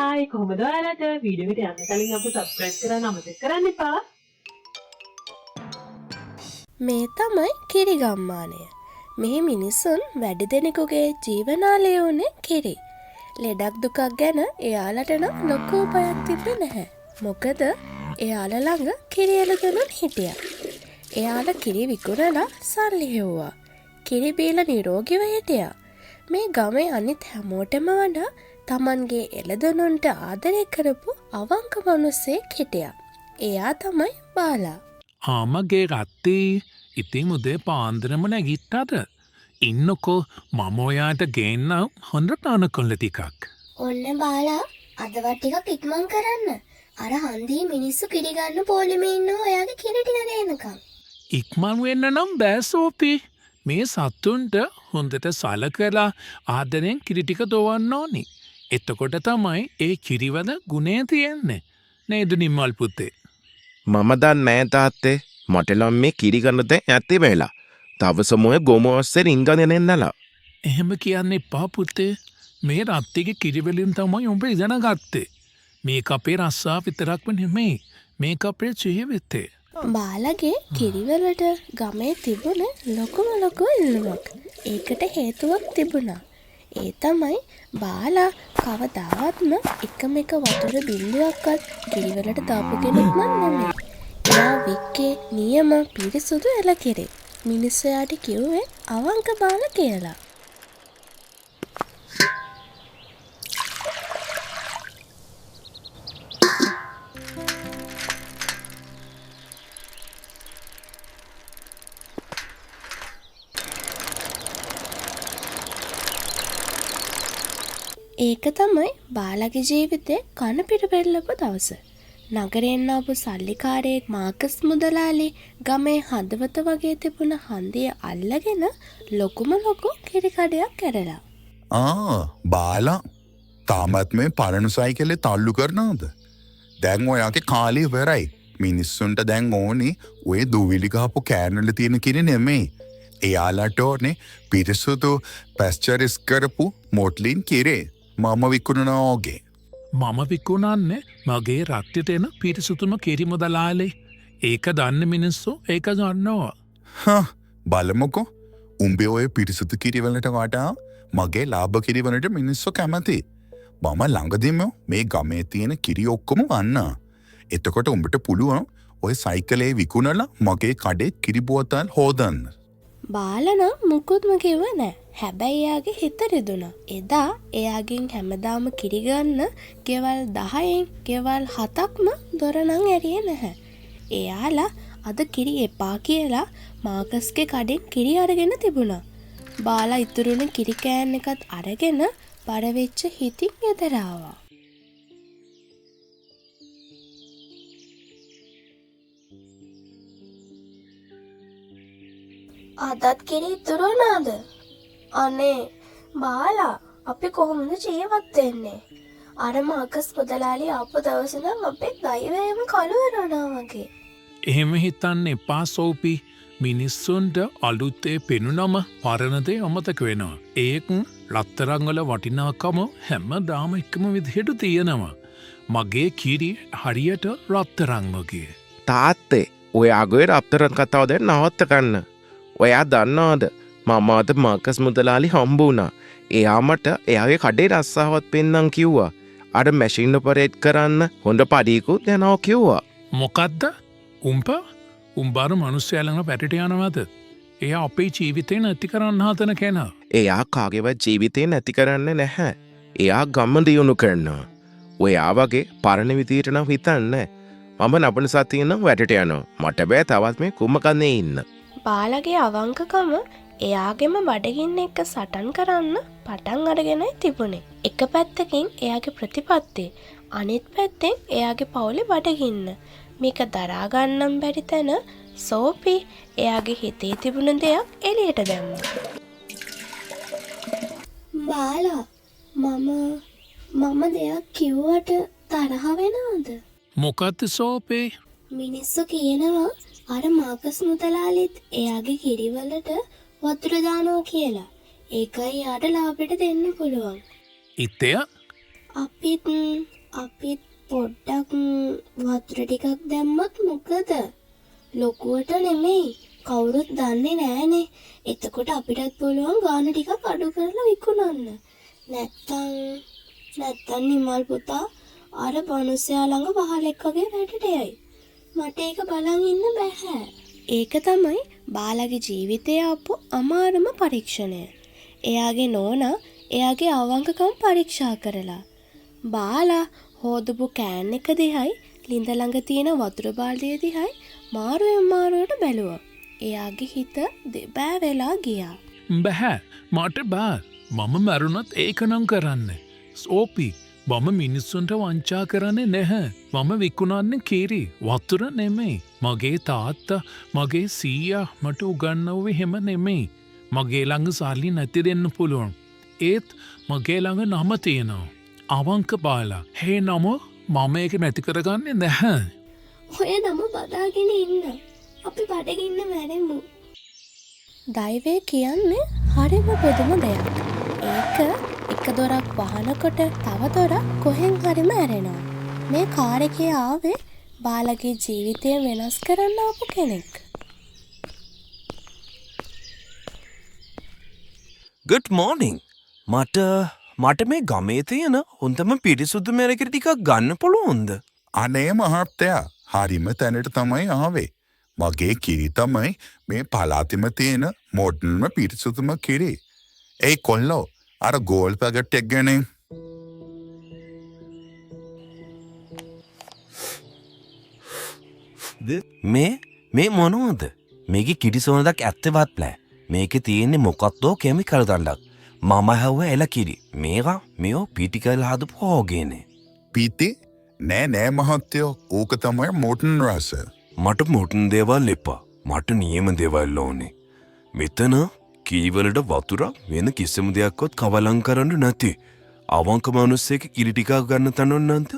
Hi කොහොමද ඔයාලට video එකට යන්න කලින් අපිව සබ්ස්ක්‍රයිබ් කරන්න අමතක කරන්න එපා. මේ තමයි කිරි ගම්මානය. මෙහි මිනිසුන් වැඩි දෙනෙකුගේ ජීවනාලය වුණේ කිරි. ලෙඩක් දුකක් ගැන එයාලට නම් ලොකු උපයක් තිබ්බේ නැහැ. මොකද එයාලා ළඟ කිරි එළදෙනුත් හිටියා. එයාලා කිරි විකුණලා සල්ලි හෙව්වා. කිරි බීලා නිරෝගීව හිටියා. මේ ගමේ අනිත් හැමෝටම වඩා තමන්ගේ එළදෙනුන්ට ආදරය කරපු අවංක මිනිහෙක් හිටියා. එයා තමයි බාලා. ආමගේ රත්තේ ඉතින් උදේ පාන්දරම නැගිට්ටද ඉන්නකෝ මම ඔයාට ගේන්නම් හොඳ තනකොළ ටිකක්. ඔන්න බාලා අදවත් ටිකක් ඉක්මන් කරන්න. අර හන්දියේ මිනිස්සු කිරි ගන්න පොලිමේ ඉන්නවා ඔයාගේ කිරි ටික දෙන්නකම්. ඉක්මන් වෙන්න නම් බෑ සෝපි. මේ සත්තුන්ට හොඳට සලකලා ආදරෙන් කිරි ටික දොවන්න ඕනි. එතකොට තමයි ඒ කිරිවල ගුණය තියෙන්නේ. නේද නිම්මල් පුතේ? මම දන්නේ නෑ තාත්තේ. මට නම් මේ කිරි ගන්න දැන් ඇත්තේ වෙලා. තවසමෝය ගොමෝස්සේ රින්ගගෙන එන්නලා. එහෙම කියන්න එපා පුතේ. මේ රත්තිගේ කිරිවලින් තමයි උඹ ඉගෙන ගත්තේ. මේක අපේ රස්සා විතරක්ම නෙමෙයි. මේක අපේ ජීවිතේ. බාලගේ කිරිවලට ගමේ තිබුණ ලොකු ඉල්ලුමක්. ඒකට හේතුවක් තිබුණා. ඒ තමයි බාලා කවදාවත්ම එකම එක වතුර බින්දුවක්වත් කිරිවලට දාපු කෙනෙක් නෙමෙයි. එයා වික්කේ නියම පිරිසුදු එළකිරි. මිනිස්සු යාට කිව්වේ අවංක බාල කියලා. ඒක තමයි බාලගේ ජීවිතේ කන පිරපෙරලපු දවස. නගරෙන් ආපු සල්ලිකාරයෙක් මාකස් මුදලාලි ගමේ හදවත වගේ තිබුණ හන්දිය අල්ලගෙන ලොකු කිරි කඩයක් කරලා. බාලා තාමත් මේ පරණු සයිකලේ තල්ලු කරනවද? දැන් ඔයාගේ කාලේ ඉවරයි. මිනිස්සුන්ට දැන් ඕනේ ඔය දුවිලි ගහපු කෑනවල තියෙන කිරි නෙමෙයි. එයාලට ඕනේ පිරිසුදු පැස්චරිස් කරපු මොට්ලින් කිරේ. මම විකුණනවා ඕගේ. මම විකුණන්නේ මගේ රට්ටට එන පිරිසුතුම කිරි මුදලාලේ. ඒක දන්න මිනිස්සු ඒක ගන්නවා. බලමුකෝ උඹේ ඔය පිරිසුදු කිරිවලට වඩා මගේ ලාභ කිරිවලට මිනිස්සු කැමති. මම ළඟදීම මේ ගමේ තියෙන කිරි ඔක්කොම ගන්නවා. එතකොට උඹට පුළුවන් ඔය සයිකලේ විකුණලා මගේ කඩේ කිරි බෝතල් හොදන්න. බාලනම් මුකුත්ම කිව්ව නෑ. හැබැයි එයාගේ හිත රිදුණා. එදා එයාගෙන් හැමදාම කිරි ගන්න ගෙවල් 10න් ගෙවල් 7ක්ම දොර නම් ඇරියේ නැහැ. එයාලා අද කිරි එපා කියලා මාකස්ගේ කඩෙන් කිරි අරගෙන තිබුණා. බාලා ඉතුරුනේ කිරි කෑන් එකත් අරගෙන බර වෙච්ච හිතින් ගෙදර ආවා. අදත් කිරි ඉතුරු වුණාද? අනේ බාලා අපි කොහොමද ජීවත් වෙන්නේ? අර මාකස් මුදලාලි ආපු දවසේ නම් අපේ දෛවයම කළු වෙනවා වගේ. එහෙම හිතන්න එපා සෝපි. මිනිස්සුන්ට අලුත්තේ පෙනුනම පරණදේ අමතක වෙනවා. ඒක රත්තරන්වල වටිනාකම හැමදාම එකම විදිහට තියෙනවා. මගේ කිරි හරියට රත්තරන් වගේ. තාත්තේ ඔයාගේ රත්තරන් කතාව දැන් නවත්ත ගන්න. ඔයා දන්නවද මම අද මාකස් මුදලාලි හම්බ වුණා. එයා මට එයාගේ කඩේ රස්සාවත් පෙන්නම් කිව්වා. අර මැෂින් ඔපරේට් කරන්න හොඳ පඩියකුත් යනවා කිව්වා. මොකද්ද? උඹාර මිනිස්සයා ළඟ පැටට යනවද? එයා අපේ ජීවිතේ නැති කරන්න හදන කෙනා. එයා කාගේවත් ජීවිතේ නැති කරන්නේ නැහැ. එයා ගම දියුණු කරනවා. ඔයා වගේ පරණ විදියට නම් හිතන්නේ. මම නපන සතියේ නම් වැඩට යනවා. මට බෑ තවත් මේ කුම්මකන්නේ ඉන්න. බාලගේ අවංකකම එයාගෙම බඩගින්න එක්ක සටන් කරන්න පටන් අරගෙනයි තිබුණේ. එක පැත්තකින් එයාගේ ප්‍රතිපත්ති, අනිත් පැත්තෙන් එයාගේ පවුලේ බඩගින්න. මේක දරා ගන්නම් බැරි තැන සෝපි එයාගේ හිතේ තිබුණ දෙයක් එළියට දැම්මා. බාලා මම දෙයක් කිව්වට තරහ වෙනවද? මොකද්ද සෝපේ? මිනිස්සු කියනවා අර මාකස් මුදලාලිත් එයාගේ කිරිවලට වතුර දානවා කියලා. ඒකයි යාට ලාභෙට දෙන්න පුළුවන්. ඉතය අපිත් පොඩ්ඩක් වතුර ටිකක් දැම්මොත් මොකද? ලොකුවට නෙමෙයි. කවුරුත් දන්නේ නෑනේ. එතකොට අපිටත් පුළුවන් ගාන ටිකක් අඩු කරලා විකුණන්න. නැත්තම් නිමල් පුතා අර බනුස්සයා ළඟ වහලෙක් වගේ වැඩට යයි. මට ඒක බලන් ඉන්න බෑ. ඒක තමයි බාලගේ ජීවිතය ආපු අමාරුම පරීක්ෂණය. එයාගේ නෝනා එයාගේ අවංකකම් පරීක්ෂා කරලා. බාලා හෝදපු කෑන් එක දිහයි ලිඳ ළඟ තියෙන වතුර බාල්දිය දිහයි මාරුවට බැලුවා. එයාගේ හිත දෙබෑ වෙලා ගියා. බැහැ මට බෑ මම මැරුණත් ඒකනම් කරන්න. සෝපි මම මිනිස්සුන්ට වංචා කරන්නේ නැහැ. මම විකුණන්නේ කිරි වතුර නෙමෙයි. මගේ තාත්තා මගේ සීයා මට උගන්වුවේ එහෙම නෙමෙයි. මගේ ළඟ සල්ලි නැති දෙන්න පුළුවන්. ඒත් මගේ ළඟ නම තියෙනවා. අවංක බාලා. හේ නම මම ඒක නැති කරගන්නේ නැහැ. ඔය නම බදාගෙන ඉන්න. අපි බඩගින්න මැරෙමු. දෛවය කියන්නේ හරිම පුදුම දෙයක්. ඒක එක දොරක් වහනකොට තව දොරක් කොහෙන් හරිම ඇරෙනවා. මේ කාර් එකේ ආවේ බාලගේ ජීවිතය වෙනස් කරන්න ආපු කෙනෙක්. Good morning. මට මේ ගමේ තියෙන හොඳම පිරිසුදු මැරකිරි ටිකක් ගන්න පුළුවන්ද? අනේ මහත්තයා හරිම තැනට තමයි ආවේ. මගේ කිරි තමයි මේ පලාතිම තියෙන මොඩර්න්ම පිරිසුදුම කිරි. ඒ කොල්ලෝ අර ගෝල් පැකට් එක ගැන මේ මොනවද? මේකේ කිරිසෝනදක් ඇත්තවත් නෑ. මේකේ තියෙන්නේ මොකක්දෝ කෙමිකල් දණ්ඩක්. මම හැව්ව එල කිරි. මේෝ පිටිකල් හදපු හෝගේනේ. පීති නෑ මහත්තයෝ ඕක තමයි මොටන් රස. මට මොටන් දේවල් එපා. මට නියම දේවල් ඕනේ. මෙතන කීවලට වතුරක් වෙන කිසිම දෙයක්වත් කවලං කරන්න නැති. අවංක මනුස්සයක කිරි ටිකක් ගන්න තනොන්නන්ත?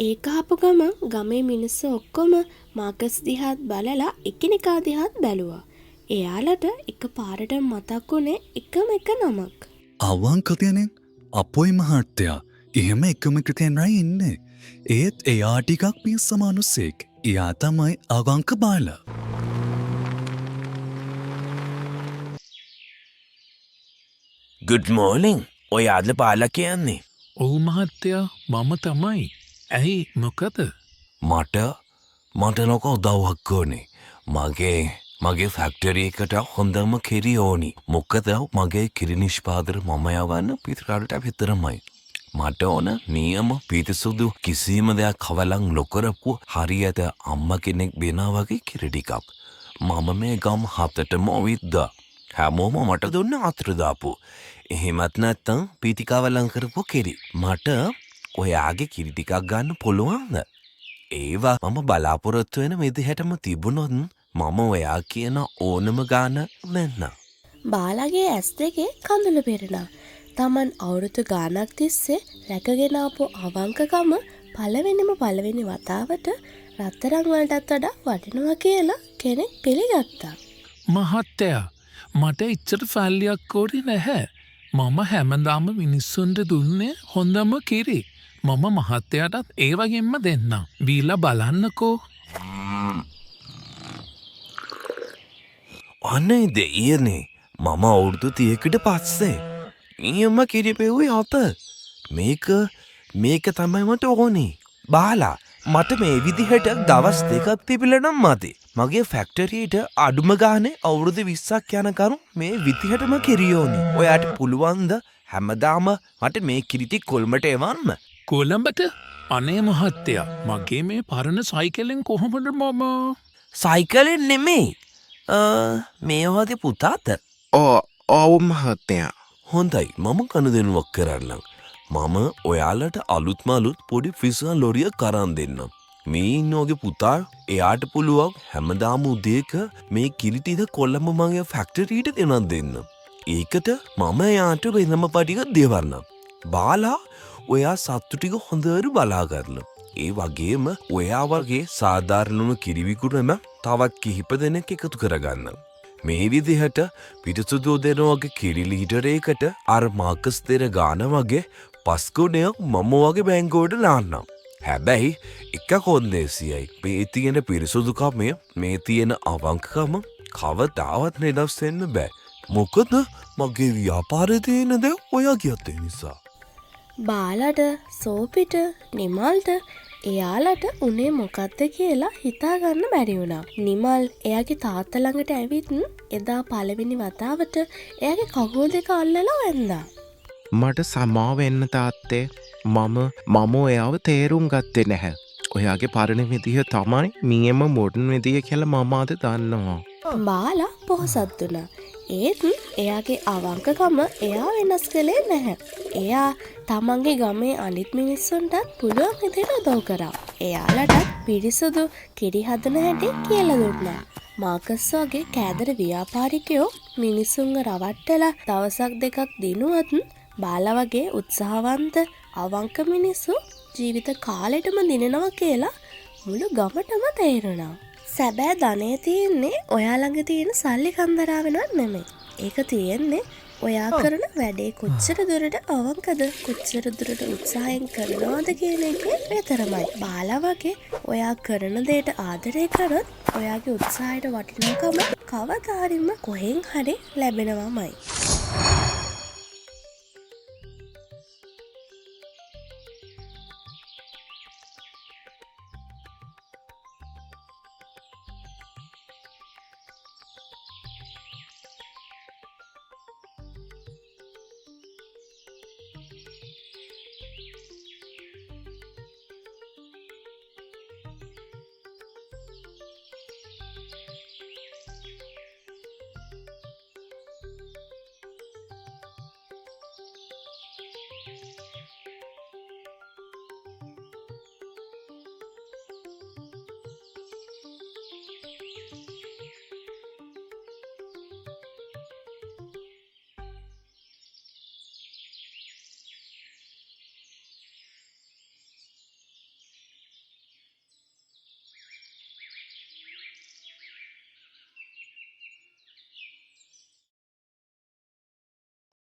ඒක ආපු ගමන් ගමේ මිනිස්සු ඔක්කොම මාකස් දිහාත් බලලා එකිනෙකා දිහාත් බැලුවා. එයාලට එක පාරට මතක් වුණේ එකම එක නමක්. අවංකතියනෙන් අපොයි මහත්තයා එහෙම එකම කෘතියෙන්රයි ඉන්නේ. ඒත් එයා ටිකක් පිස්ස මනුස්සෙක්. එයා තමයි අවංක බාලා. Good morning. ඔයාද බාලා කියන්නේ? ඔව් මහත්තයා මම තමයි. ඇයි මොකද? මට ලොක උදව්වක් ඕනේ. මගේ ෆැක්ටරි එකට හොඳම කිරි ඕනි. මොකද මගේ කිරි නිෂ්පාදන මම යවන්න පිටරටට විතරමයි. මට ඕන නියම පිරිසුදු කිසිම දෙයක් කවලං නොකරපු හරියට අම්මා කෙනෙක් බෙනා වගේ කිරි ටිකක්. මම මේ ගම් 7ටම විද්දා. හැමෝම මට දුන්න අතර දාපු. එහෙමත් නැත්තම් පීතිකාවලං කරපු කිරි. මට ඔයාගේ කිරි ටිකක් ගන්න පුළුවන්ද? ඒවා මම බලාපොරොත්තු වෙන විදිහටම තිබුණොත් මම ඔයා කියන ඕනම ගාන දෙන්න. බාලාගේ ඇස් දෙකේ කඳුළු පෙරෙනා. තමන් අවුරුදු ගානක් තිස්සේ රැකගෙන ආපු අවංකකම පළවෙනි වතාවට රත්තරන් වලටත් වඩා වටිනවා කියලා කෙනෙක් පිළිගත්තා. මහත්තයා මට ඉච්චර සල්ලියක් ඕනේ නැහැ. මම හැමදාම මිනිස්සුන්ට දුන්නේ හොඳම කිරි. මම මහත්තයාටත් ඒ වගේම දෙන්නම්. බීලා බලන්නකෝ. අනේ දෙයනේ මම අවුරුදු 30කට පස්සේ නියම කිරි පෙව්වේ අත. මේක තමයි මට ඕනේ. බාලා මට මේ විදිහට දවස් 2ක් තිබිලා නම් මදි. මගේ ෆැක්ටරියට අඩුම ගානේ අවුරුදු 20ක් යනකම් මේ විදිහටම කිරි ඕනේ. ඔයාට පුළුවන්ද හැමදාම මට මේ කිරි ටික කොල්මට එවන්න? කොළඹට? අනේ මහත්තයා මගේ මේ පරණ සයිකලෙන් කොහොමද මම? සයිකලෙන් නෙමෙයි. මේ වගේ පුතාට. ඔව් මහත්තයා. හොඳයි මම කනුදෙනුවක් කරන්නම්. මම ඔයාලට අලුත්ම අලුත් පොඩි ෆිසන් ලොරිය කරන් දෙන්නම්. මේ ඉන්නෝගේ පුතා එයාට පුළුවන් හැමදාම උදේක මේ කිරිටිද කොල්ලම මගේ ෆැක්ටරීට දෙනන් දෙන්න. ඒකට මම එයාට වෙනම පටික දෙවන්නම්. බාලා ඔයා සත්තු ටික හොඳට බලා ගන්න. ඒ වගේම ඔයා වගේ සාධාරණම කිරිවිකුරම තවත් කිහිප දෙනෙක් එකතු කරගන්න. මේ විදිහට පිටසුදු දෙනවගේ කිරි ලීටරයකට අර මාකස් දෙන ගාන වගේ පස්කුණයක් මම වගේ බැංකෝට ලාන්නම්. හැබැයි එක කොන්දේසියයි මේ තියෙන පිරිසුදුකමය මේ තියෙන අවංකකම කවදාවත් නිදස්සෙන්න බෑ. මොකද මගේ ව්‍යාපාරය තියෙන දේ ඔයා කියත්තේ නිසා. බාලට සෝපිට නිමල්ට එයාලට උනේ මොකක්ද කියලා හිතාගන්න බැරි වුණා. නිමල් එයාගේ තාත්තා ළඟට ඇවිත් එදා පළවෙනි වතාවට එයාගේ කකුල් දෙක අල්ලලා වැන්දා. මට සමාව වෙන්න තාත්තේ. මම ඔයාව තේරුම් ගත්තේ නැහැ. ඔයාගේ පරණ විදිහ තමයි මියම මොඩර්න් විදිය කියලා මම අද දන්නවා. බාලා පොහසත් වුණා. ඒත් එයාගේ අවංකකම එයා වෙනස් කළේ නැහැ. එයා තමන්ගේ ගමේ අනිත් මිනිස්සුන්ටත් පුළුවන් විදිහට උදව් කරා. එයාලටත් පිරිසුදු කිරි හදන හැටි කියලා දුන්නා. මාකස් වගේ කෑදර ව්‍යාපාරිකයෝ මිනිසුන්ව රවට්ටලා දවසක් දෙකක් දිනුවත් බාලා වගේ උත්සාහවන්ත අවංක මිනිස්සු ජීවිත කාලෙටම දිනනවා කියලා මුළු ගමටම තේරුණා. සැබෑ ධනය තියෙන්නේ ඔයා ළඟ තියෙන සල්ලි කන්දරාවෙනවත් නෙමෙයි. ඒක තියෙන්නේ ඔයා කරන වැඩේ කොච්චර දුරට අවංකද කොච්චර දුරට උත්සාහයෙන් කරනවද කියන එකේ විතරමයි. බාලා වගේ ඔයා කරන දේට ආදරය කරොත් ඔයාගේ උත්සාහයට වටිනාකම කවදාරින්ම කොහෙන් හරි ලැබෙනවමයි.